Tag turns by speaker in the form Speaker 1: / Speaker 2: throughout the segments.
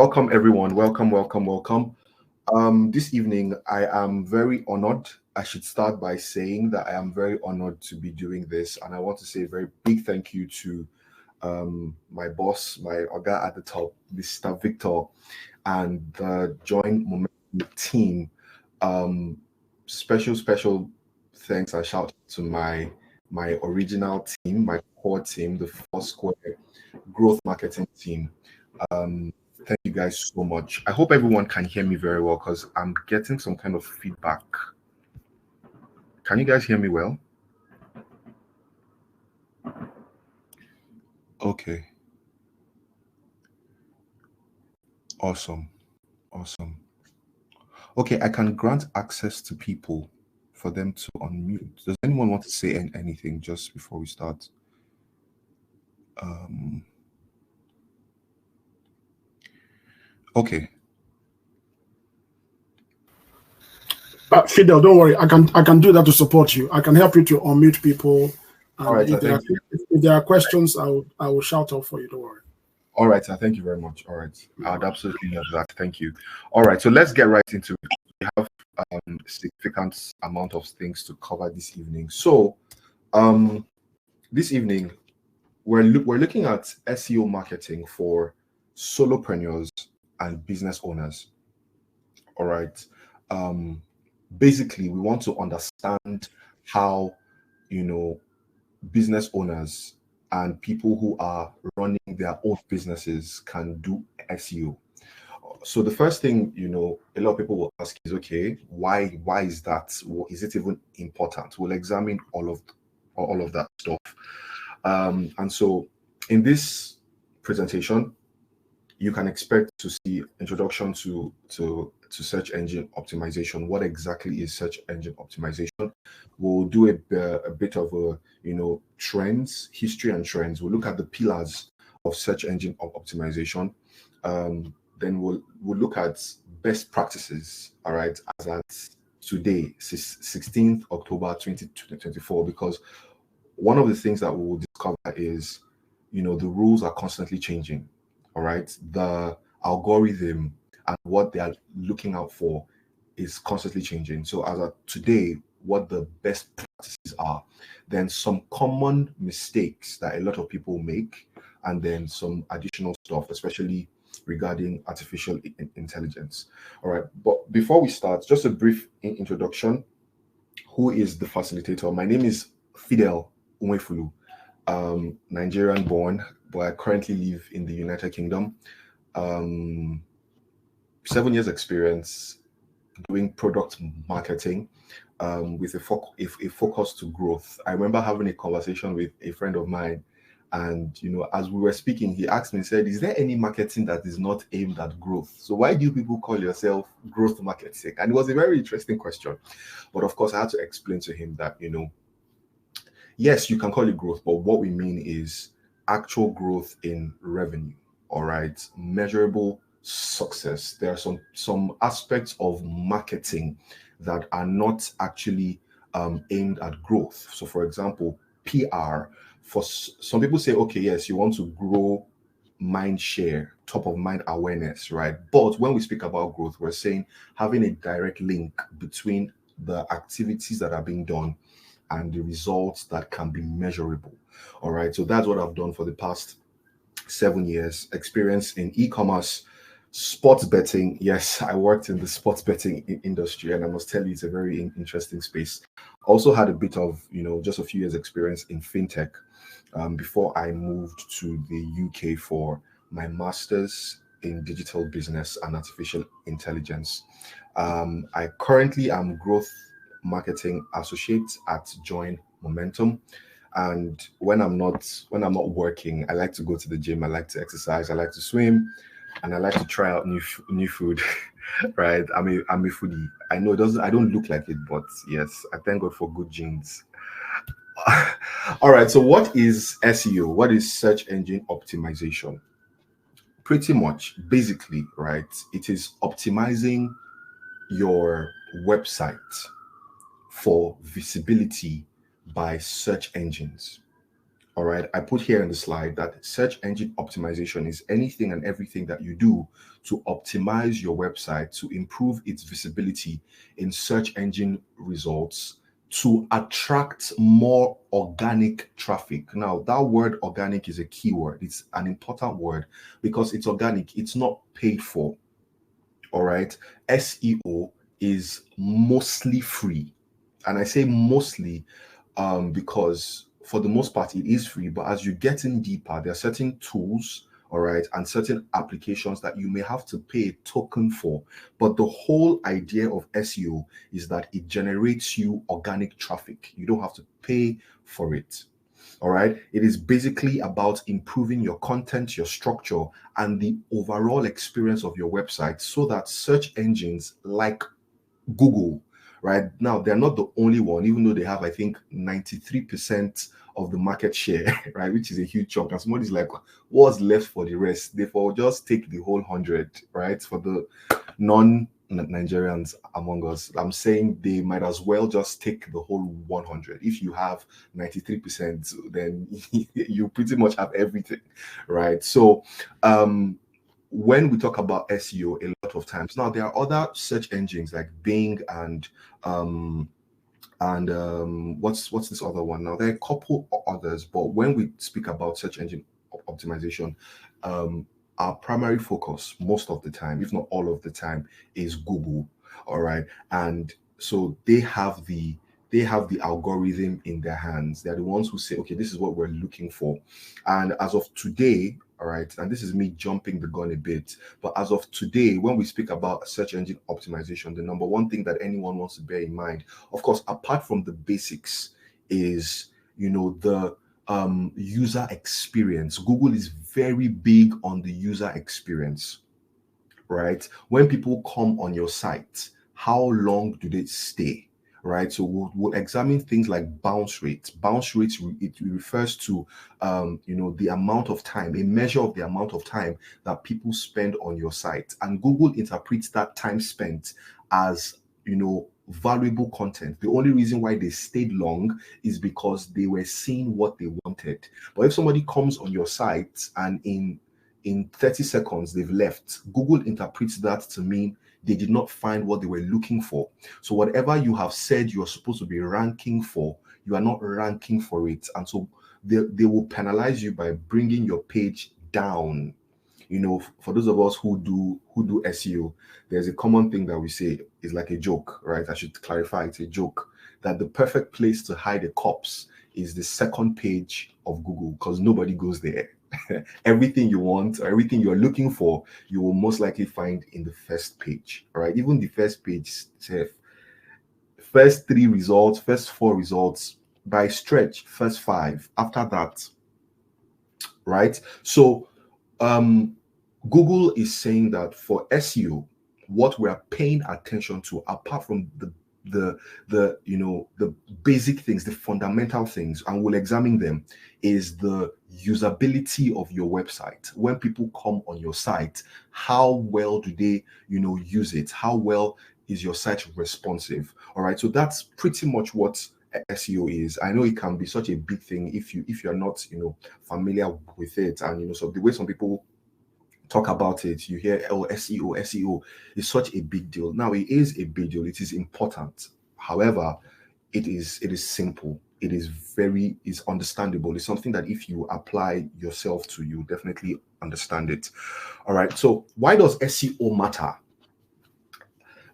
Speaker 1: Welcome, everyone. Welcome, welcome, welcome. This evening, I am very honored. I should start by saying that I am very honored to be doing this, and I want to say a very big thank you to my boss, my Oga at the top, Mr. Victor, and the Join Momentum team. Um, special thanks and shout out to my original team, my core team, the Four Square Growth Marketing team. Um, Thank you guys so much. I hope everyone can hear me very well because I'm getting some kind of feedback. Can you guys hear me well? Okay. Awesome. Awesome. Okay, I can grant access to people for them to unmute. Does anyone want to say anything just before we start? Okay.
Speaker 2: Fidel, don't worry. I can do that to support you. I can help you to unmute people. And
Speaker 1: All right,
Speaker 2: if there are questions, I will shout out for you. Don't worry.
Speaker 1: All right, sir. Thank you very much. All right. I'd absolutely love that. Thank you. All right. So let's get right into it. We have significant amount of things to cover this evening. So this evening we're looking at SEO marketing for solopreneurs and business owners. All right. Basically, we want to understand how business owners and people who are running their own businesses can do SEO. So the first thing, a lot of people will ask is, okay, why is that? Is it even important? We'll examine all of that stuff. And so in this presentation, you can expect to see introduction to search engine optimization. What exactly is search engine optimization? We'll do a bit of trends, history and trends. We'll look at the pillars of search engine optimization. Then we'll look at best practices. All right, as at today, 16th October 2024, because one of the things that we will discover is, the rules are constantly changing. All right, the algorithm and what they are looking out for is constantly changing. So as of today, what the best practices are, then some common mistakes that a lot of people make, and then some additional stuff, especially regarding artificial intelligence. All right, but before we start, just a brief introduction. Who is the facilitator? My name is Fidel Nwaefulu, Nigerian born, but I currently live in the United Kingdom. 7 years experience doing product marketing with a focus to growth. I remember having a conversation with a friend of mine, and as we were speaking, he asked me, said, is there any marketing that is not aimed at growth? So why do people call yourself growth marketing? And it was a very interesting question. But of course, I had to explain to him that, yes, you can call it growth, but what we mean is actual growth in revenue. All right, measurable success. There are some aspects of marketing that are not actually aimed at growth. So for example, PR, for some people say, okay, yes, you want to grow mind share, top of mind awareness, right? But when we speak about growth, we're saying having a direct link between the activities that are being done and the results that can be measurable. All right, so that's what I've done for the past 7 years. Experience in e-commerce, sports betting. Yes, I worked in the sports betting industry, and I must tell you, it's a very interesting space. Also had a bit of, just a few years experience in fintech before I moved to the UK for my master's in digital business and artificial intelligence. I currently am growth marketing associate at Join Momentum. And when I'm not working, I like to go to the gym. I like to exercise. I like to swim, and I like to try out new food. Right? I'm a foodie. I know I don't look like it, but yes, I thank God for good genes. All right. So what is SEO? What is search engine optimization? Pretty much, basically, right? It is optimizing your website for visibility by search engines. All right, I put here in the slide that search engine optimization is anything and everything that you do to optimize your website to improve its visibility in search engine results to attract more organic traffic. Now, that word organic is a key word. It's an important word because it's organic, it's not paid for. All right, SEO is mostly free. And I say mostly because for the most part it is free, but as you get in deeper, there are certain tools, all right, and certain applications that you may have to pay a token for. But the whole idea of SEO is that it generates you organic traffic. You don't have to pay for it. All right, it is basically about improving your content, your structure, and the overall experience of your website so that search engines like Google, right now, they're not the only one, even though they have, I think, 93% of the market share, right, which is a huge chunk. And somebody's like, what's left for the rest? Therefore, just take the whole 100, right? For the non-Nigerians among us, I'm saying they might as well just take the whole 100. If you have 93%, then you pretty much have everything, right? So, when we talk about SEO, a lot of times now there are other search engines like Bing and what's this other one? Now there are a couple others, but when we speak about search engine optimization, our primary focus most of the time, if not all of the time, is Google. All right, and so they have the algorithm in their hands. They're the ones who say, okay, this is what we're looking for. And as of today, all right, and this is me jumping the gun a bit, but as of today, when we speak about search engine optimization, the number one thing that anyone wants to bear in mind, of course, apart from the basics, is the user experience. Google is very big on the user experience, right? When people come on your site, how long do they stay? Right, so we'll examine things like bounce rates. Bounce rates, it refers to the amount of time, a measure of the amount of time that people spend on your site, and Google interprets that time spent as valuable content. The only reason why they stayed long is because they were seeing what they wanted. But if somebody comes on your site and in 30 seconds they've left, Google interprets that to mean they did not find what they were looking for. So whatever you have said you're supposed to be ranking for, you are not ranking for it. And so they will penalize you by bringing your page down. For those of us who do SEO, there's a common thing that we say is like a joke, right? I should clarify, it's a joke, that the perfect place to hide a corpse is the second page of Google, because nobody goes there. Everything you want or everything you're looking for, you will most likely find in the first page. All right, even the first page, first 3 results, first 4 results, by stretch, first 5 after that, right? So Google is saying that for SEO, what we are paying attention to, apart from the basic things, the fundamental things, and we'll examine them, is the usability of your website. When people come on your site, how well do they use it? How well is your site responsive? All right, so that's pretty much what SEO is. I know it can be such a big thing if you're not familiar with it, and so the way some people talk about it, you hear, oh, SEO is such a big deal. Now, it is a big deal. It is important. However, it is simple. It is understandable. It's something that if you apply yourself to, you definitely understand it. All right. So why does SEO matter?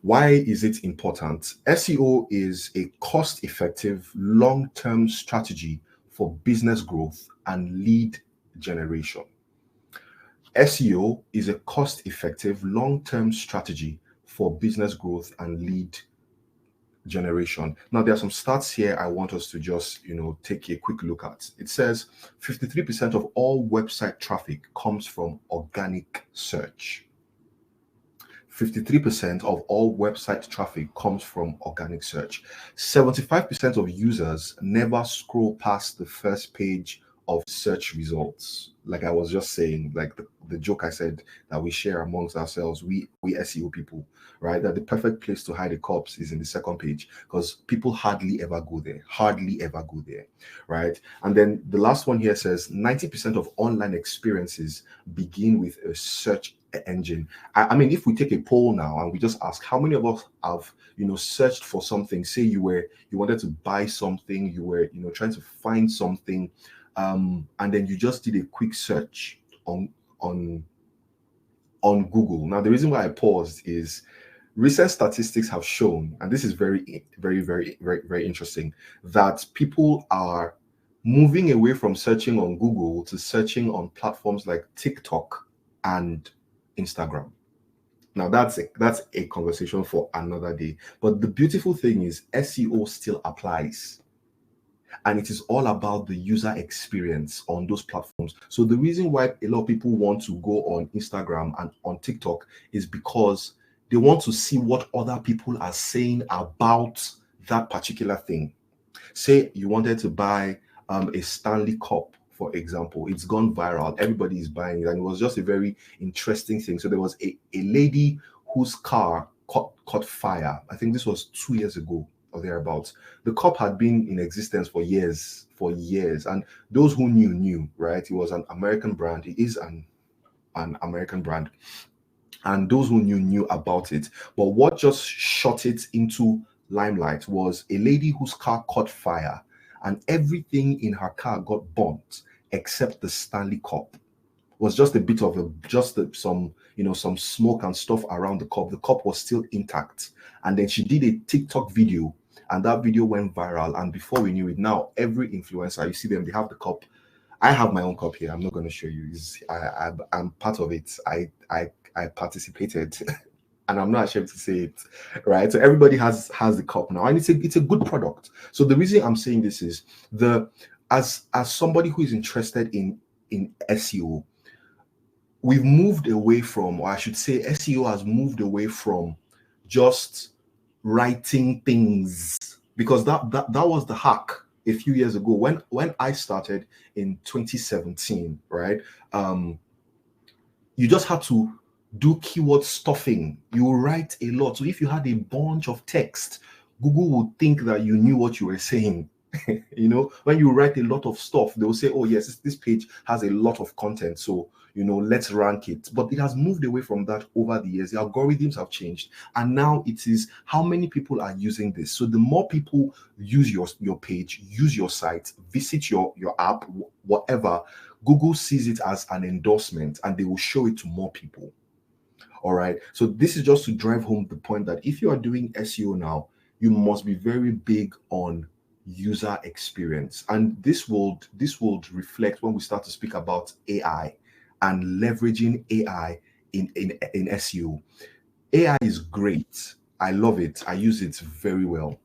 Speaker 1: Why is it important? SEO is a cost-effective, long-term strategy for business growth and lead generation. SEO is a cost-effective, long-term strategy for business growth and lead generation. Now, there are some stats here I want us to just, take a quick look at. It says 53% of all website traffic comes from organic search. 53% of all website traffic comes from organic search. 75% of users never scroll past the first page of search results. like I was just saying, like the joke I said that we share amongst ourselves, we SEO people, right? That the perfect place to hide a corpse is in the second page, because people hardly ever go there, right? And then the last one here says 90% of online experiences begin with a search engine. I mean, if we take a poll now and we just ask how many of us have, searched for something, say you wanted to buy something, you were, trying to find something, and then you just did a quick search on Google. Now, the reason why I paused is recent statistics have shown, and this is very, very, very, very, very interesting, that people are moving away from searching on Google to searching on platforms like TikTok and Instagram. Now, that's a conversation for another day. But the beautiful thing is SEO still applies. And it is all about the user experience on those platforms. So the reason why a lot of people want to go on Instagram and on TikTok is because they want to see what other people are saying about that particular thing. Say you wanted to buy a Stanley Cup, for example. It's gone viral. Everybody is buying it. And it was just a very interesting thing. So there was a lady whose car caught fire. I think this was 2 years ago or thereabouts. The cup had been in existence for years. And those who knew, right? It was an American brand. It is an American brand. And those who knew about it. But what just shot it into limelight was a lady whose car caught fire, and everything in her car got burnt except the Stanley Cup. It was just a bit of some smoke and stuff around the cup. The cup was still intact. And then she did a TikTok video, and that video went viral. And before we knew it, now every influencer, you see them, they have the cup. I have my own cup here. I'm not going to show you. I'm part of it. I participated. And I'm not ashamed to say it, right? So everybody has the cup now, and it's a good product. So the reason I'm saying this is as somebody who is interested in SEO, we've moved away from, or I should say, SEO has moved away from just writing things, because that was the hack a few years ago when I started in 2017, right? You just had to do keyword stuffing. You write a lot. So if you had a bunch of text, Google would think that you knew what you were saying. When you write a lot of stuff, they'll say, oh yes, this page has a lot of content, so let's rank it. But it has moved away from that over the years. The algorithms have changed, and now it is how many people are using this. So the more people use your page, use your site, visit your app, whatever, Google sees it as an endorsement, and they will show it to more people. All right. So this is just to drive home the point that if you are doing SEO now, you must be very big on user experience. And this will reflect when we start to speak about AI and leveraging AI in SEO. AI is great. I love it. I use it very well.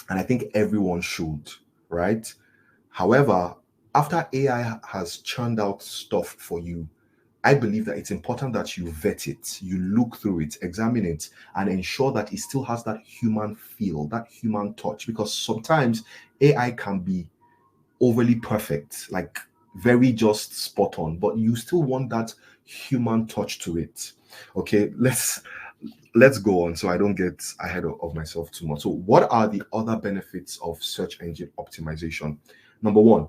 Speaker 1: And I think everyone should, right? However, after AI has churned out stuff for you, I believe that it's important that you vet it, you look through it, examine it, and ensure that it still has that human feel, that human touch. Because sometimes AI can be overly perfect, like very just spot on, but you still want that human touch to it. Okay, let's go on so I don't get ahead of myself too much. So what are the other benefits of search engine optimization? Number one,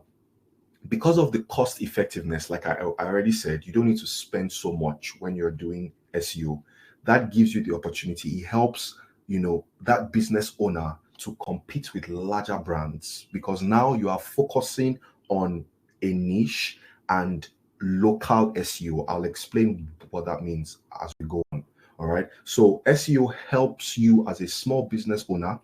Speaker 1: because of the cost effectiveness, like I already said, you don't need to spend so much when you're doing SEO. That gives you the opportunity. It helps, that business owner to compete with larger brands, because now you are focusing on a niche and local SEO. I'll explain what that means as we go on. All right. So SEO helps you as a small business owner,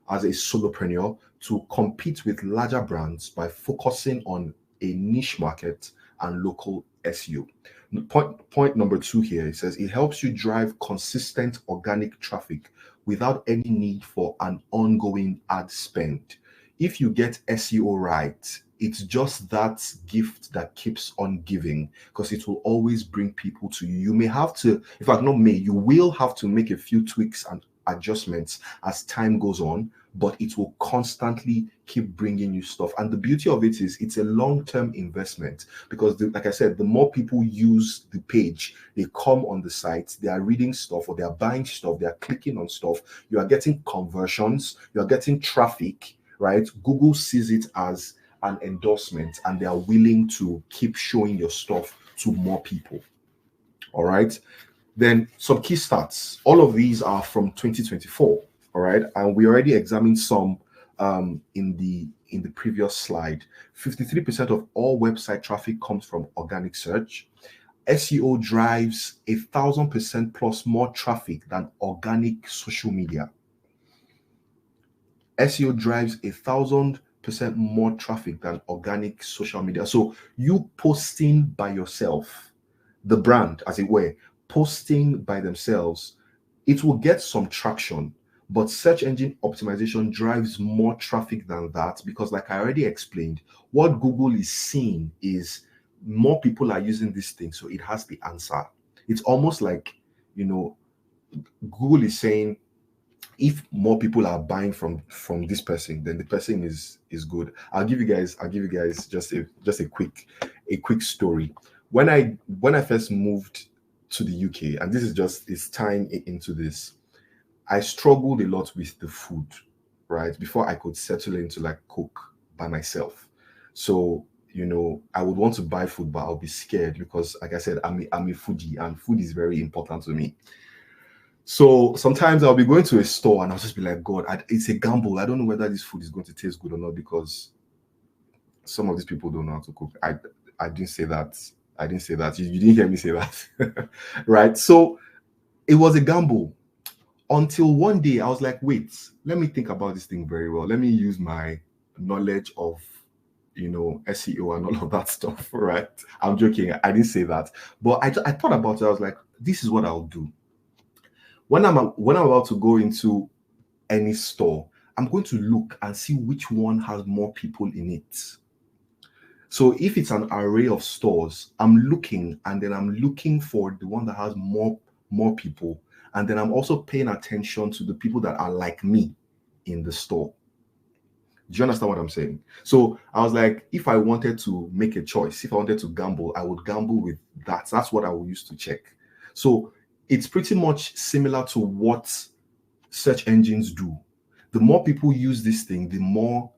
Speaker 1: as a solopreneur, to compete with larger brands by focusing on a niche market and local SEO. Point number two here, it says it helps you drive consistent organic traffic without any need for an ongoing ad spend. If you get SEO right, it's just that gift that keeps on giving, because it will always bring people to you. You may have to, in fact, not may, you will have to make a few tweaks and adjustments as time goes on, but it will constantly keep bringing you stuff. And the beauty of it is it's a long-term investment, because like I said, the more people use the page, they come on the site, they are reading stuff, or they are buying stuff, they are clicking on stuff, you are getting conversions, you are getting traffic, right? Google sees it as an endorsement, and they are willing to keep showing your stuff to more people. All right. Then some key stats. All of these are from 2024. All right, and we already examined some in the previous slide. 53% of all website traffic comes from organic search. SEO drives 1,000% plus more traffic than organic social media. SEO drives 1,000% more traffic than organic social media. So you posting by yourself, the brand, as it were, posting by themselves, it will get some traction, but search engine optimization drives more traffic than that, because like I already explained, what Google is seeing is more people are using this thing, so it has the answer. It's almost like, Google is saying, if more people are buying from this person, then the person is good. I'll give you guys just a quick story. When I first moved to the UK, and this is tying into this, I struggled a lot with the food, right? Before I could settle into like cook by myself. So, I would want to buy food, but I'll be scared because, like I said, I'm a foodie, and food is very important to me. So sometimes I'll be going to a store and I'll just be like, God, it's a gamble. I don't know whether this food is going to taste good or not, because some of these people don't know how to cook. I didn't say that. I didn't say that. You didn't hear me say that. Right? So it was a gamble until one day I was like, wait, let me think about this thing very well. Let me use my knowledge of, SEO and all of that stuff, right? I'm joking. I didn't say that. But I thought about it. I was like, this is what I'll do. When I'm about to go into any store, I'm going to look and see which one has more people in it. So if it's an array of stores, I'm looking, and then I'm looking for the one that has more people, and then I'm also paying attention to the people that are like me in the store. Do you understand what I'm saying? So I was like, if I wanted to make a choice, if I wanted to gamble, I would gamble with that. That's what I would use to check. So it's pretty much similar to what search engines do. The more people use this thing, the more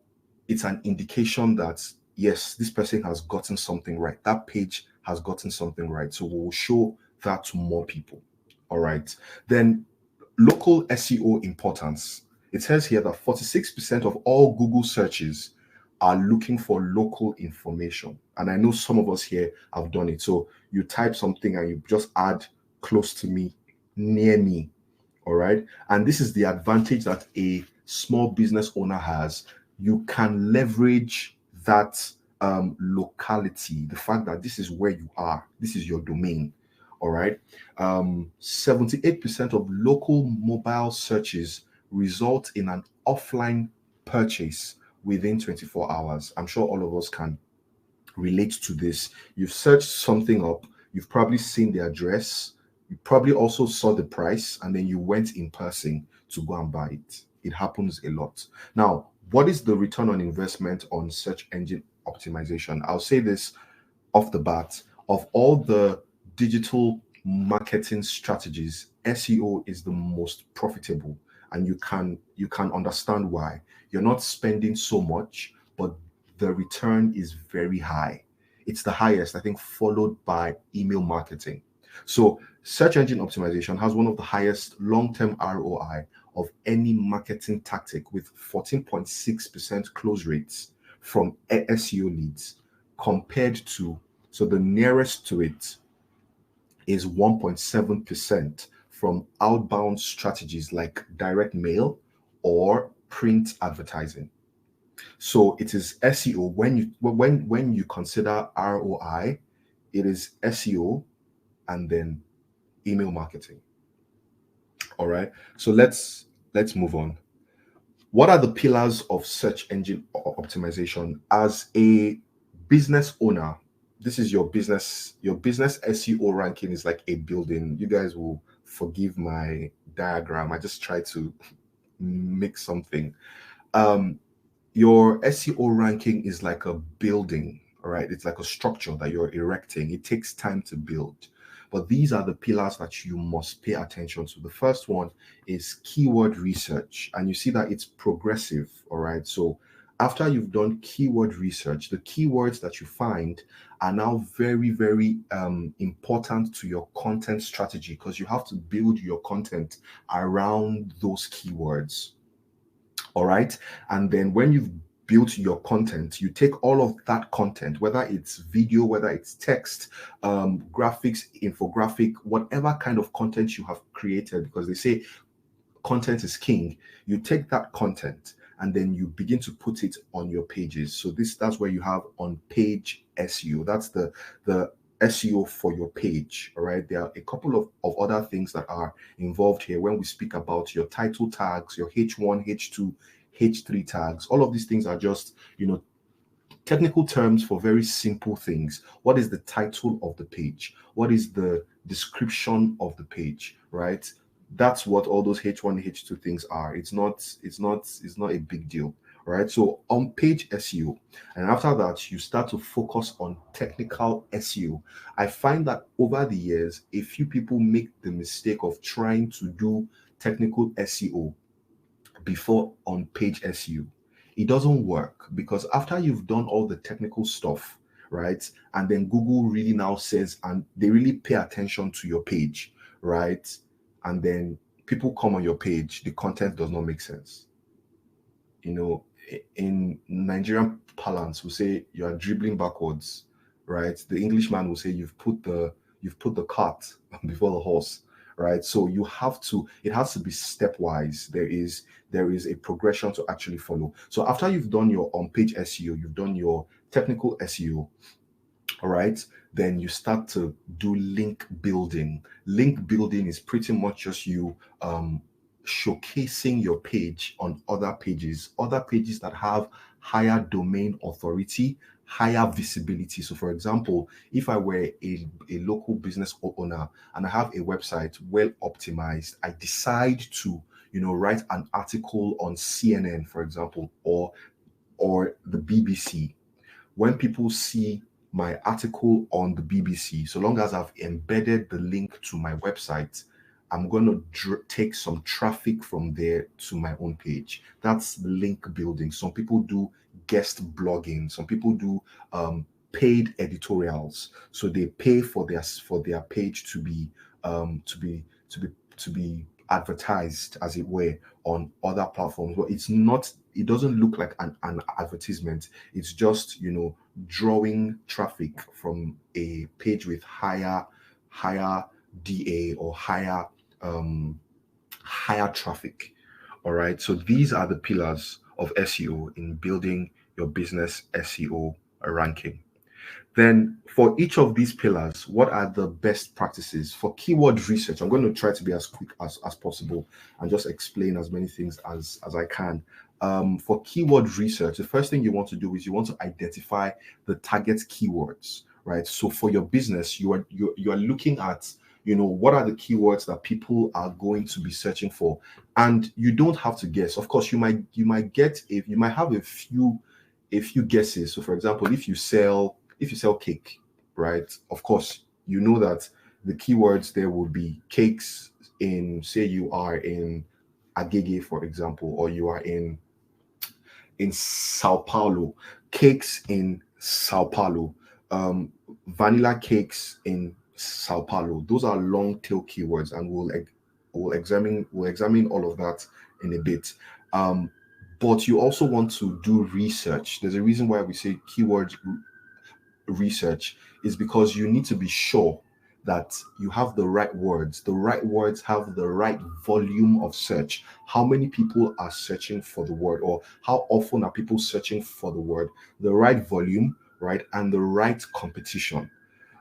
Speaker 1: it's an indication that, yes, this person has gotten something right. That page has gotten something right. So we'll show that to more people. All right. Then local SEO importance. It says here that 46% of all Google searches are looking for local information. And I know some of us here have done it. So you type something and you just add close to me, near me. All right. And this is the advantage that a small business owner has. You can leverage that locality, the fact that this is where you are, this is your domain. All right. 78% of local mobile searches result in an offline purchase within 24 hours. I'm sure all of us can relate to this. You've searched something up, you've probably seen the address, you probably also saw the price, and then you went in person to go and buy it. It happens a lot. Now, what is the return on investment on search engine optimization? I'll say this off the bat. Of all the digital marketing strategies, SEO is the most profitable, and you can understand why. You're not spending so much, but the return is very high. It's the highest, I think, followed by email marketing. So search engine optimization has one of the highest long-term ROI of any marketing tactic, with 14.6% close rates from SEO leads, compared to, so the nearest to it is 1.7% from outbound strategies like direct mail or print advertising. So it is SEO. When you consider ROI, it is SEO and then email marketing. All right. So let's move on. What are the pillars of search engine optimization? As a business owner, this is your business SEO ranking is like a building. You guys will forgive my diagram. I just try to make something. Um, your SEO ranking is like a building, all right? It's like a structure that you're erecting. It takes time to build. But these are the pillars that you must pay attention to. The first one is keyword research, and you see that it's progressive, all right? So after you've done keyword research, the keywords that you find are now very, very important to your content strategy, because you have to build your content around those keywords. All right. And then when you've built your content, you take all of that content, whether it's video, whether it's text, graphics, infographic, whatever kind of content you have created, because they say content is king. You take that content and then you begin to put it on your pages. So that's where you have on page SEO. That's the SEO for your page. All right. There are a couple of other things that are involved here when we speak about your title tags, your H1, H2, H3 tags. All of these things are just, technical terms for very simple things. What is the title of the page? What is the description of the page, right? That's what all those H1, H2 things are. It's not a big deal, right? So on page SEO, and after that, you start to focus on technical SEO. I find that over the years, a few people make the mistake of trying to do technical SEO before on page SEO. It doesn't work, because after you've done all the technical stuff, right, and then Google really now says, and they really pay attention to your page, right, and then people come on your page, the content does not make sense. In Nigerian parlance, we say you are dribbling backwards, right? The Englishman will say you've put the cart before the horse, right? So it has to be stepwise. There is a progression to actually follow. So after you've done your on-page SEO, you've done your technical SEO, all right, then you start to do link building. Link building is pretty much just you showcasing your page on other pages that have higher domain authority, higher visibility. So for example, if I were a local business owner and I have a website well optimized, I decide to write an article on CNN, for example, or the BBC. When people see my article on the BBC, so long as I've embedded the link to my website, I'm going to take some traffic from there to my own page. That's link building. Some people do guest blogging. Some people do paid editorials. So they pay for their page to be advertised, as it were, on other platforms. But it doesn't look like an advertisement. It's just drawing traffic from a page with higher DA or higher traffic. All right. So these are the pillars of SEO in building your business SEO ranking. Then for each of these pillars, what are the best practices for keyword research? I'm going to try to be as quick as possible and just explain as many things as I can. For keyword research, the first thing you want to do is you want to identify the target keywords, right? So for your business, you are looking at what are the keywords that people are going to be searching for, and you don't have to guess. Of course, you might have a few guesses. So for example, if you sell cake, right? Of course, you know that the keywords there will be cakes in, say you are in Agege, for example, or you are in Sao Paulo, cakes in Sao Paulo, vanilla cakes in Sao Paulo. Those are long tail keywords, and we'll examine all of that in a bit. But you also want to do research. There's a reason why we say keyword research, is because you need to be sure that you have the right words. The right words have the right volume of search. How many people are searching for the word, or how often are people searching for the word? The right volume, right, and the right competition.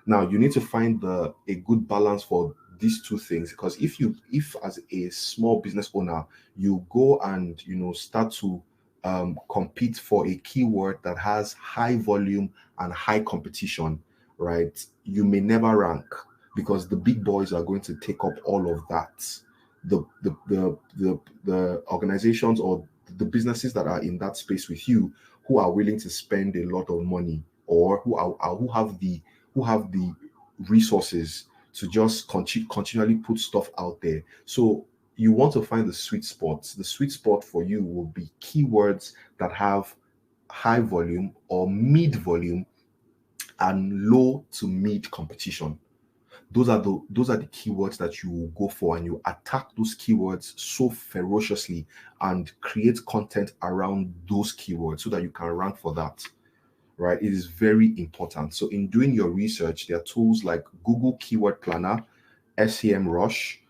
Speaker 1: Now you need to find a good balance for these two things, because if as a small business owner you go and start to compete for a keyword that has high volume and high competition, right, you may never rank, because the big boys are going to take up all of that. the organizations or the businesses that are in that space with you, who are willing to spend a lot of money, or who have the resources to just continually put stuff out there. So you want to find the sweet spots. The sweet spot for you will be keywords that have high volume or mid volume and low to mid competition. Those are the keywords that you will go for, and you attack those keywords so ferociously and create content around those keywords so that you can rank for that. Right? It is very important. So in doing your research, there are tools like Google Keyword Planner, SEM Rush,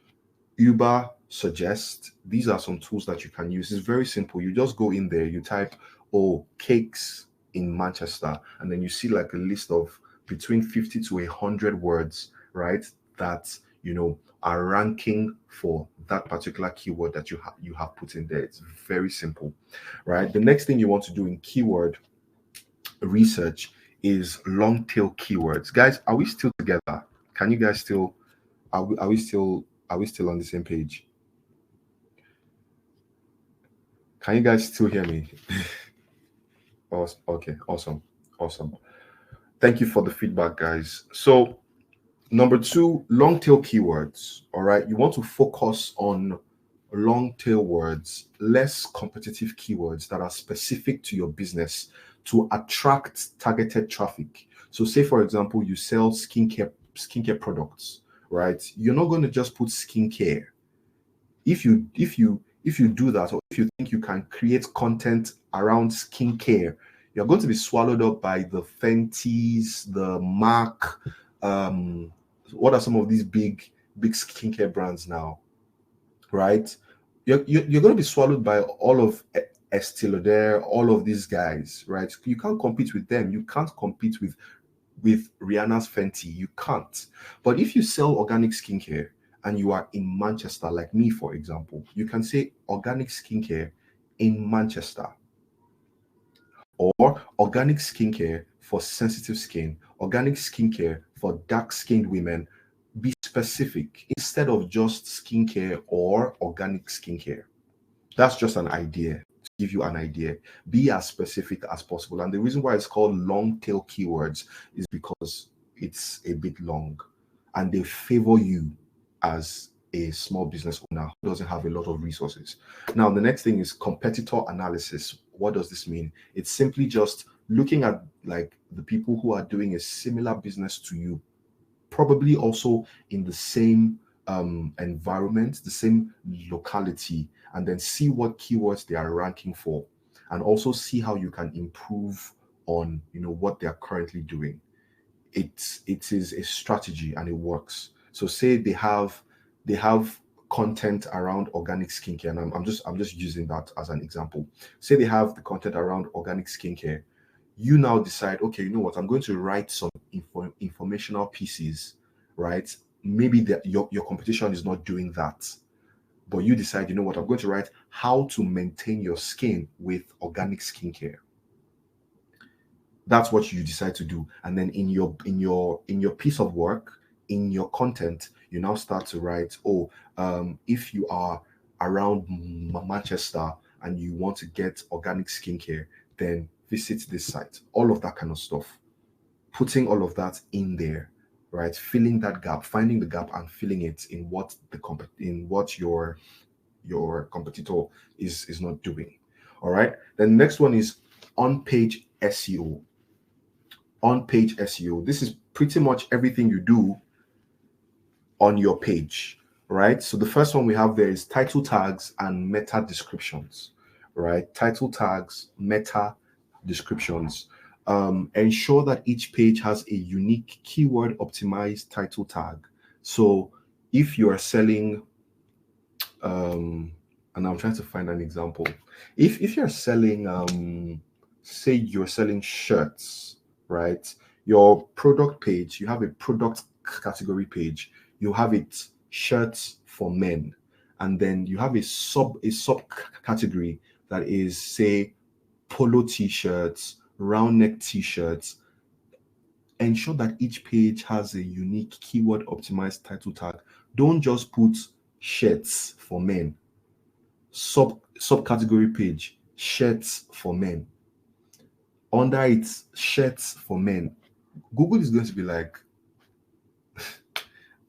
Speaker 1: Uber Suggest. These are some tools that you can use. It's very simple. You just go in there, you type, oh, cakes in Manchester, and then you see like a list of between 50 to 100 words, right? That, are ranking for that particular keyword that you have put in there. It's very simple, right? The next thing you want to do in keyword research is long tail keywords. Guys, are we still together? Can you guys still are we still on the same page? Can you guys still hear me? Okay, awesome. Awesome. Thank you for the feedback, guys. So, number two, long tail keywords. All right. You want to focus on long tail words, less competitive keywords that are specific to your business to attract targeted traffic. So, say for example, you sell skincare products, right? You're not going to just put skincare. If you do that, or if you think you can create content around skincare, you're going to be swallowed up by the Fenties, the MAC. What are some of these big skincare brands now, right? You're going to be swallowed by all of Estee Lauder, all of these guys, right? You can't compete with them. You can't compete with Rihanna's Fenty. You can't. But if you sell organic skincare and you are in Manchester, like me, for example, you can say organic skincare in Manchester, or organic skincare for sensitive skin, organic skincare for dark skinned women. Be specific instead of just skincare or organic skincare. That's just an idea to give you an idea. Be as specific as possible. And the reason why it's called long tail keywords is because it's a bit long and they favor you as a small business owner who doesn't have a lot of resources. Now, the next thing is competitor analysis. What does this mean? It's simply just looking at like the people who are doing a similar business to you, probably also in the same environment, the same locality, and then see what keywords they are ranking for, and also see how you can improve on what they are currently doing. It is a strategy and it works. So say they have content around organic skincare, and I'm just using that as an example. Say they have the content around organic skincare. You now decide, okay, you know what, I'm going to write some informational pieces, right? Maybe your competition is not doing that, but you decide, you know what, I'm going to write how to maintain your skin with organic skincare. That's what you decide to do, and then in your piece of work, in your content, you now start to write, oh, if you are around Manchester and you want to get organic skincare, then visit this site. All of that kind of stuff, putting all of that in there, right? Filling that gap, finding the gap and filling it in what your competitor is not doing. All right. Then the next one is on page SEO. On page SEO. This is pretty much everything you do on your page, right? So the first one we have there is title tags and meta descriptions, right? Title tags, meta descriptions. Ensure that each page has a unique keyword optimized title tag. So if you are selling, and I'm trying to find an example. If you're selling, say you're selling shirts, right? Your product page, you have a product category page, you have it shirts for men, and then you have a sub category that is, say, polo t-shirts, round neck t-shirts. Ensure that each page has a unique keyword optimized title tag. Don't just put shirts for men. Subcategory page, shirts for men. Under it, shirts for men. Google is going to be like,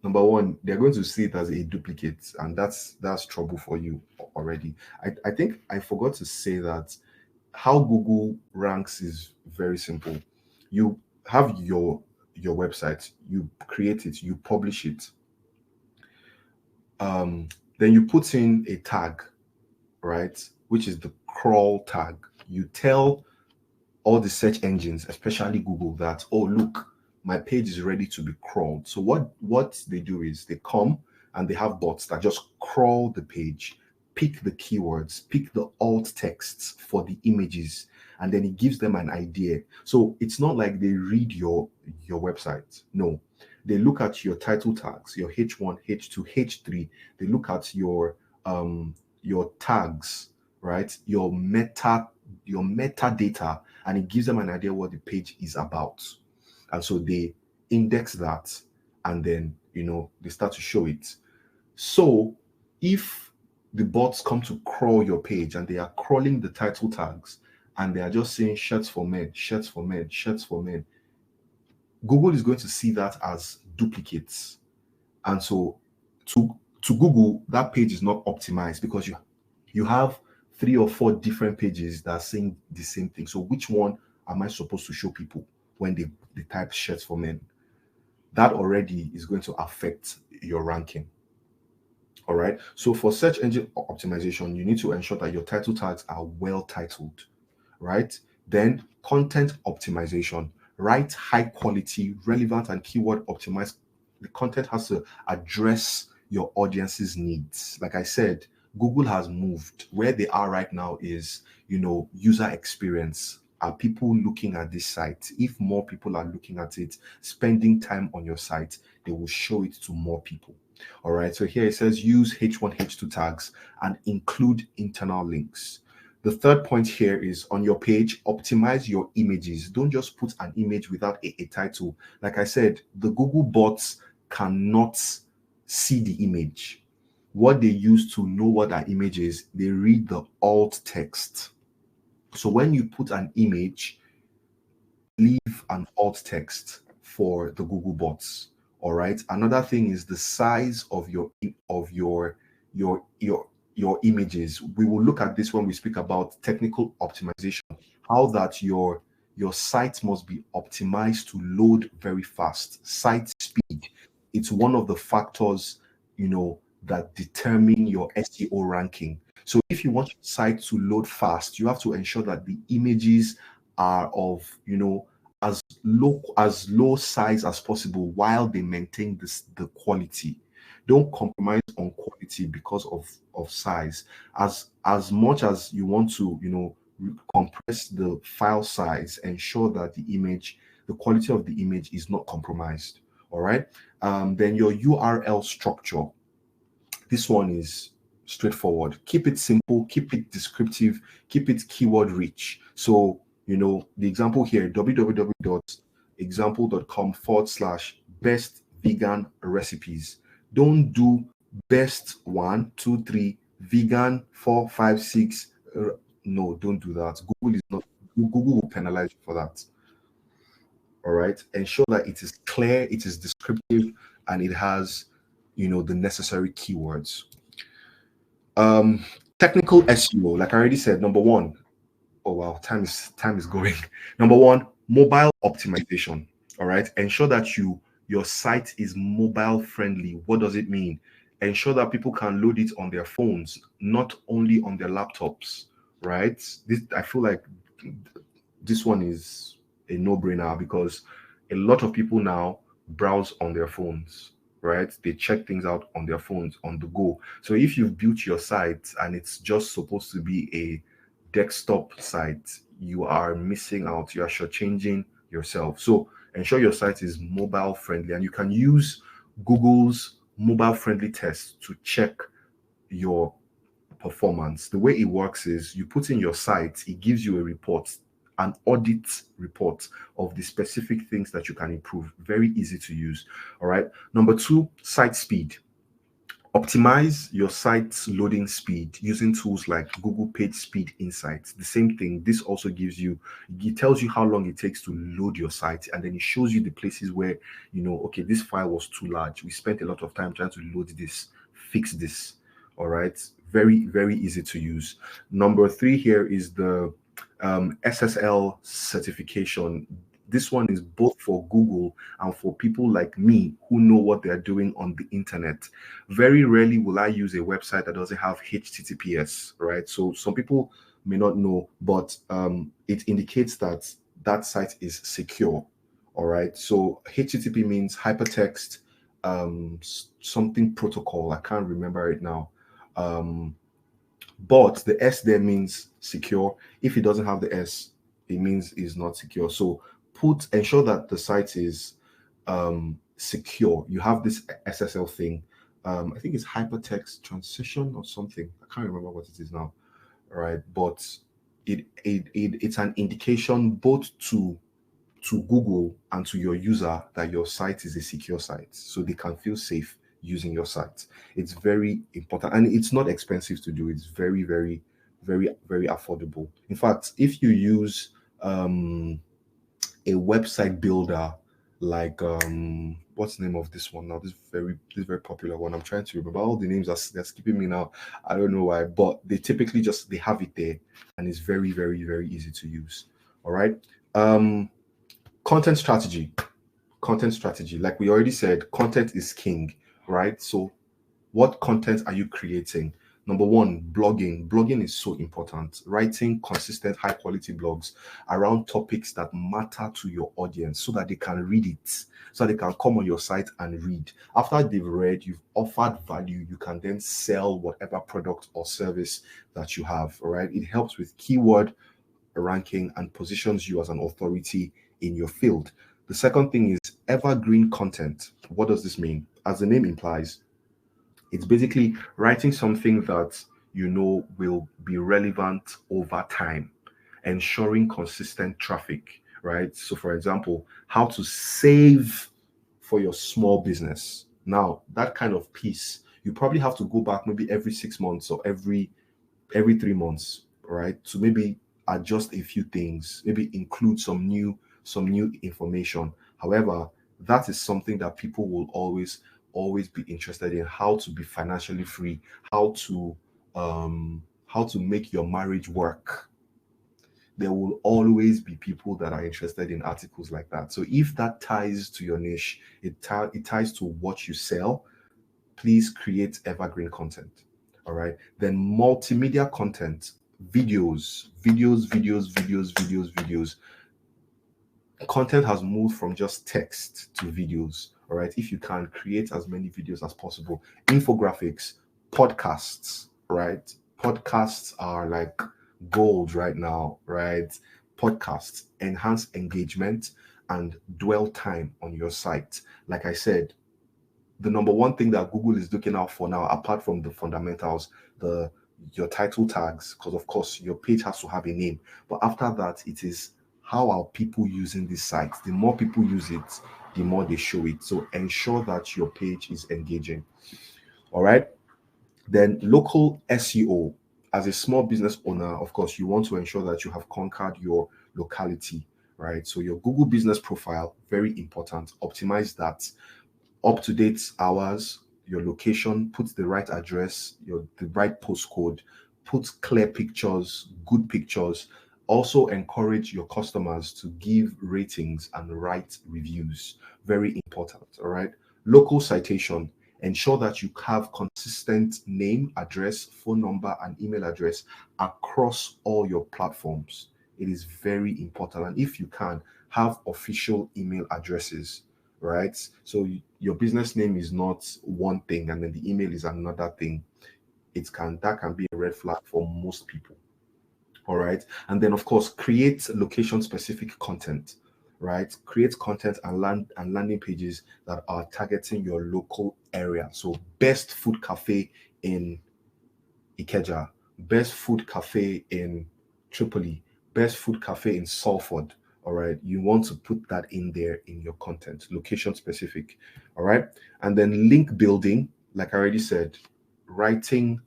Speaker 1: number one, they're going to see it as a duplicate, and that's trouble for you already. I think I forgot to say that how Google ranks is very simple. You have your website, you create it, you publish it. Then you put in a tag, right? Which is the crawl tag. You tell all the search engines, especially Google, that, oh, look, my page is ready to be crawled. So what they do is they come and they have bots that just crawl the page, pick the keywords, pick the alt texts for the images, and then it gives them an idea. So it's not like they read your website. No, they look at your title tags, your H1, H2, H3. They look at your tags, right? Your metadata, and it gives them an idea what the page is about. And so they index that, and then they start to show it. So if the bots come to crawl your page and they are crawling the title tags and they are just saying shirts for men, shirts for men, shirts for men, Google is going to see that as duplicates. And so to Google, that page is not optimized because you have 3 or 4 different pages that are saying the same thing. So which one am I supposed to show people when they type shirts for men? That already is going to affect your ranking. All right. So for search engine optimization, you need to ensure that your title tags are well titled, right? Then content optimization, write high quality, relevant, and keyword optimized. The content has to address your audience's needs. Like I said, Google has moved. Where they are right now is, user experience. Are people looking at this site? If more people are looking at it, spending time on your site, they will show it to more people. All right. So here it says use H1, H2 tags and include internal links. The third point here is on your page, optimize your images. Don't just put an image without a title. Like I said, the Google bots cannot see the image. What they use to know what that image is, they read the alt text. So when you put an image, leave an alt text for the Google bots. All right. Another thing is the size of your images. We will look at this when we speak about technical optimization, how that your site must be optimized to load very fast. Site speed, it's one of the factors that determine your SEO ranking. So if you want your site to load fast, you have to ensure that the images are of as low size as possible while they maintain the quality. Don't compromise on quality because of size. As much as you want to compress the file size, ensure that the quality of the image is not compromised. All right. Then your URL structure, this one is straightforward. Keep it simple, keep it descriptive, keep it keyword rich. So the example here, www.example.com/best vegan recipes. Don't do best 1, 2, 3 vegan 4, 5, 6. No, don't do that. Google will penalize you for that. All right. Ensure that it is clear, it is descriptive, and it has the necessary keywords. Technical SEO, like I already said, number one. Oh wow, time is going. Number one, mobile optimization. All right. Ensure that your site is mobile friendly. What does it mean? Ensure that people can load it on their phones, not only on their laptops. Right. I feel like this one is a no-brainer because a lot of people now browse on their phones, right? They check things out on their phones on the go. So if you've built your site and it's just supposed to be a desktop site, you are missing out. You are shortchanging yourself. So ensure your site is mobile friendly, and you can use Google's mobile friendly test to check your performance. The way it works is you put in your site, it gives you a report, an audit report of the specific things that you can improve. Very easy to use. All right. Number 2, site speed. Optimize your site's loading speed using tools like Google Page Speed Insights. The same thing. This also gives you, it tells you how long it takes to load your site, and then it shows you the places where, okay, this file was too large. We spent a lot of time trying to load this, fix this. All right. Very, very easy to use. Number 3 here is the SSL certification. This one is both for Google and for people like me who know what they're doing on the internet. Very rarely will I use a website that doesn't have HTTPS, right? So some people may not know, but it indicates that that site is secure. All right. So HTTP means hypertext something protocol. I can't remember it now. But the S there means secure. If it doesn't have the S, it means it's not secure. So ensure that the site is secure. You have this SSL thing. I think it's hypertext transition or something. I can't remember what it is now. All right, but it's an indication both to Google and to your user that your site is a secure site, so they can feel safe using your site. It's very important, and it's not expensive to do. It's very, very, very, very affordable. In fact, if you use a website builder like what's the name of this one now? This very popular one. I'm trying to remember all the names. They're skipping me now. I don't know why, but they typically they have it there, and it's very, very, very easy to use. All right. Content strategy. Like we already said, content is king, right? So what content are you creating? Number 1, blogging. Blogging is so important. Writing consistent, high quality blogs around topics that matter to your audience so that they can read it, so they can come on your site and read. After they've read, you've offered value, you can then sell whatever product or service that you have. All right. It helps with keyword ranking and positions you as an authority in your field. The second thing is evergreen content. What does this mean? As the name implies, it's basically writing something that will be relevant over time, ensuring consistent traffic, right? So, for example, how to save for your small business. Now, that kind of piece, you probably have to go back maybe every 6 months or every 3 months, right? To maybe adjust a few things, maybe include some new information. However, that is something that people will always be interested in: how to be financially free, how to make your marriage work. There will always be people that are interested in articles like that. So if that ties to your niche, it ties to what you sell, please create evergreen content. All right. Then multimedia content, videos. Content has moved from just text to videos. All right. If you can create as many videos as possible, infographics, podcasts, right? Podcasts are like gold right now, right? Podcasts enhance engagement and dwell time on your site. Like I said, the number one thing that Google is looking out for now, apart from the fundamentals, your title tags, because of course your page has to have a name. But after that, it is how are people using this site? The more people use it, the more they show it. So ensure that your page is engaging. All right. Then local SEO. As a small business owner, of course, you want to ensure that you have conquered your locality, right? So your Google business profile, very important. Optimize that. Up-to-date hours, your location, put the right address, the right postcode, put clear pictures, good pictures. Also encourage your customers to give ratings and write reviews. Very important. All right. Local citation. Ensure that you have consistent name, address, phone number, and email address across all your platforms. It is very important. And if you can, have official email addresses, right? So your business name is not one thing and then the email is another thing. That can be a red flag for most people. All right. And then of course, create location specific content, right? Create content and landing pages that are targeting your local area. So best food cafe in Ikeja, best food cafe in Tripoli, best food cafe in Salford. All right. You want to put that in there in your content, location specific. All right. And then link building. like I already said, writing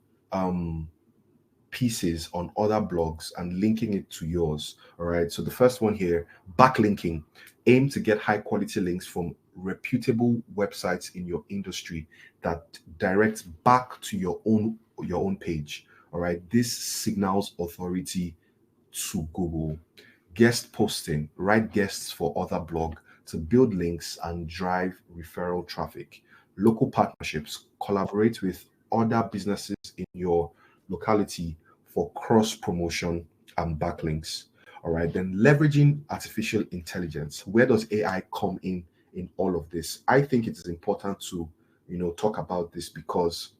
Speaker 1: pieces on other blogs and linking it to yours. All right. So the first one here, backlinking. Aim to get high quality links from reputable websites in your industry that directs back to your own page. All right. This signals authority to Google. Guest posting, write guests for other blog to build links and drive referral traffic. Local partnerships, collaborate with other businesses in your locality for cross promotion and backlinks. All right, then leveraging artificial intelligence. Where does AI come in all of this? I think it is important to talk about this because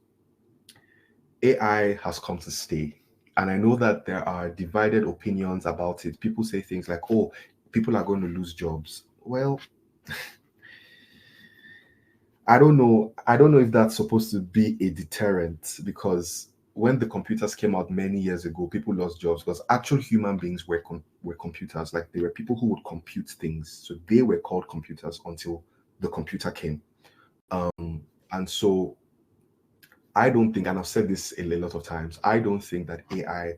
Speaker 1: AI has come to stay. And I know that there are divided opinions about it. People say things like, oh, people are going to lose jobs. Well, I don't know. I don't know if that's supposed to be a deterrent because when the computers came out many years ago, people lost jobs because actual human beings were computers. Like they were people who would compute things. So they were called computers until the computer came. And so I don't think, and I've said this a lot of times, I don't think that AI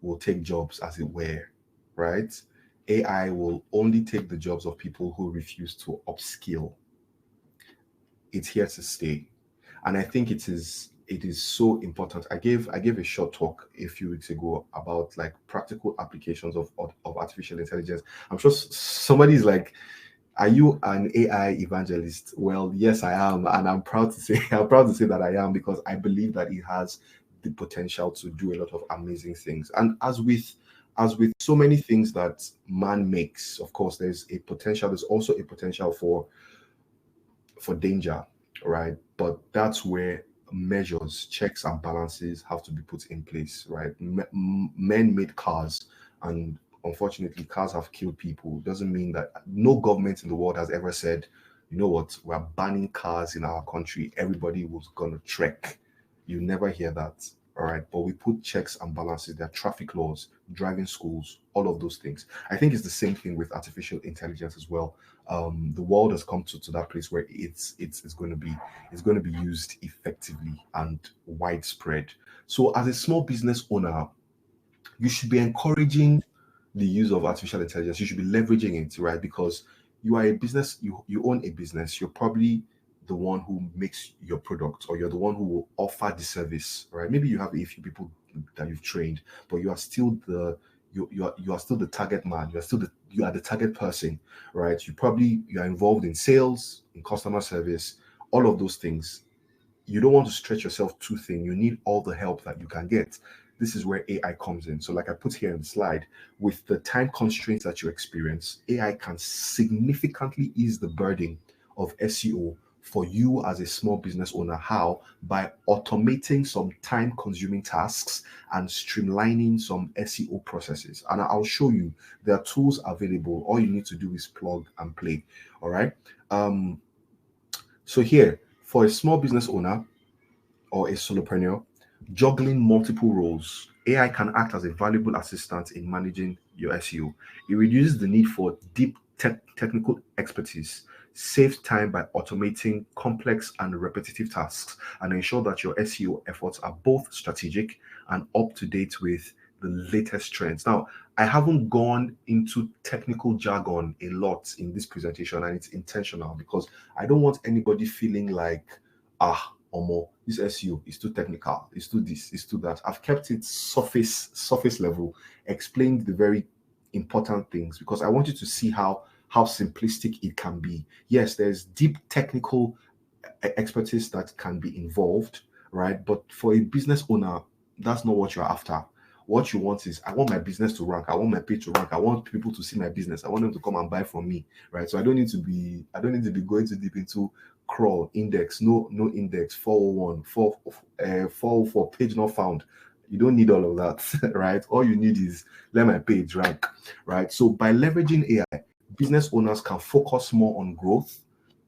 Speaker 1: will take jobs as it were, right? AI will only take the jobs of people who refuse to upskill. It's here to stay. And I think it is so important. I gave a short talk a few weeks ago about like practical applications of artificial intelligence. I'm sure somebody's like, are you an AI evangelist? Well, yes, I am, and I'm proud to say that I am because I believe that it has the potential to do a lot of amazing things. And as with so many things that man makes, of course, there's a potential. There's also a potential for danger, right? But that's where measures, checks, and balances have to be put in place, right? Men made cars, and unfortunately, cars have killed people. Doesn't mean that no government in the world has ever said, you know what, we're banning cars in our country. Everybody was gonna trek. You never hear that. All right, but we put checks and balances. There are traffic laws, driving schools, all of those things. I think it's the same thing with artificial intelligence as well. The world has come to that place where it's going to be used effectively and widespread. So as a small business owner, you should be encouraging the use of artificial intelligence. You should be leveraging it, right? Because you are a business, you own a business. You're probably the one who makes your product, or you're the one who will offer the service, right? Maybe you have a few people that you've trained, but you are still the target man. You are the target person, right? You are involved in sales, in customer service, all of those things. You don't want to stretch yourself too thin. You need all the help that you can get. This is where AI comes in. So, like I put here in the slide, with the time constraints that you experience, AI can significantly ease the burden of SEO for you as a small business owner. How? By automating some time consuming tasks and streamlining some SEO processes. And I'll show you, there are tools available. All you need to do is plug and play. All right. So here, for a small business owner or a solopreneur, juggling multiple roles, AI can act as a valuable assistant in managing your SEO. It reduces the need for deep technical expertise, saves time by automating complex and repetitive tasks, and ensure that your SEO efforts are both strategic and up to date with the latest trends. Now, I haven't gone into technical jargon a lot in this presentation, and it's intentional because I don't want anybody feeling like, Omo, this SEO is too technical, it's too this, it's too that. I've kept it surface level, explained the very important things because I want you to see how simplistic it can be. Yes, there's deep technical expertise that can be involved, right? But for a business owner, that's not what you're after. What you want is, I want my business to rank. I want my page to rank. I want people to see my business. I want them to come and buy from me, right? So I don't need to be going too deep into crawl index, no index, 401, 404, page not found. You don't need all of that, right? All you need is let my page rank, right? So by leveraging AI, business owners can focus more on growth,